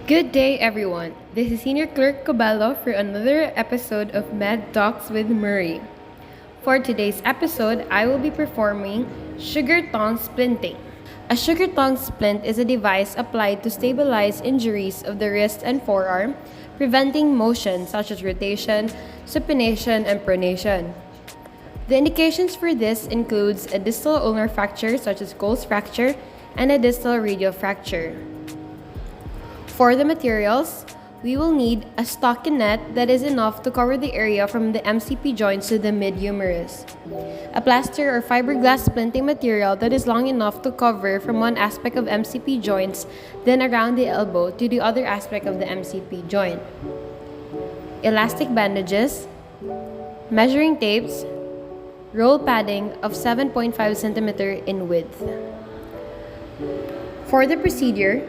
Good day, everyone. This is Senior Clerk Cabello for another episode of Med Talks with Murray. For today's episode, I will be performing sugar tongue splinting. A sugar tongue splint is a device applied to stabilize injuries of the wrist and forearm, preventing motion such as rotation, supination, and pronation. The indications for this includes a distal ulnar fracture such as Cole's fracture and a distal radial fracture. For the materials, we will need a stockinette that is enough to cover the area from the MCP joints to the mid-humerus, a plaster or fiberglass splinting material that is long enough to cover from one aspect of MCP joints, then around the elbow to the other aspect of the MCP joint, elastic bandages, measuring tapes, roll padding of 7.5 cm in width. For the procedure,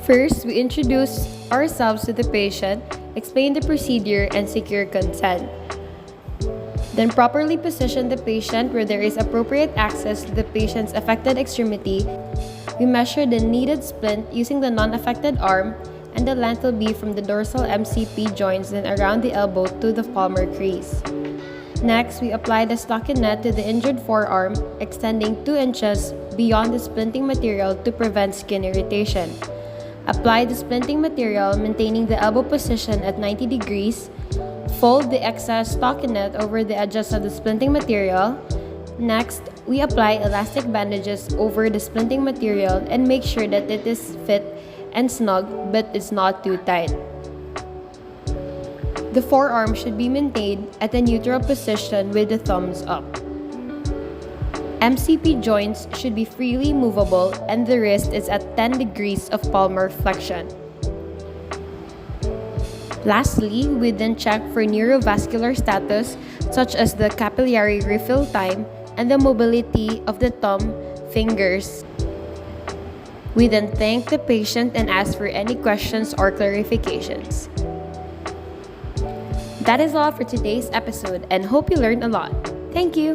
first, we introduce ourselves to the patient, explain the procedure, and secure consent. Then properly position the patient where there is appropriate access to the patient's affected extremity. We measure the needed splint using the non-affected arm, and the length will be from the dorsal MCP joints then around the elbow to the palmar crease. Next, we apply the stockinette to the injured forearm, extending 2 inches beyond the splinting material to prevent skin irritation. Apply the splinting material, maintaining the elbow position at 90 degrees. Fold the excess stockinette over the edges of the splinting material. Next, we apply elastic bandages over the splinting material and make sure that it is fit and snug but is not too tight. The forearm should be maintained at a neutral position with the thumbs up. MCP joints should be freely movable and the wrist is at 10 degrees of palmar flexion. Lastly, we then check for neurovascular status such as the capillary refill time and the mobility of the thumb fingers. We then thank the patient and ask for any questions or clarifications. That is all for today's episode and hope you learned a lot. Thank you!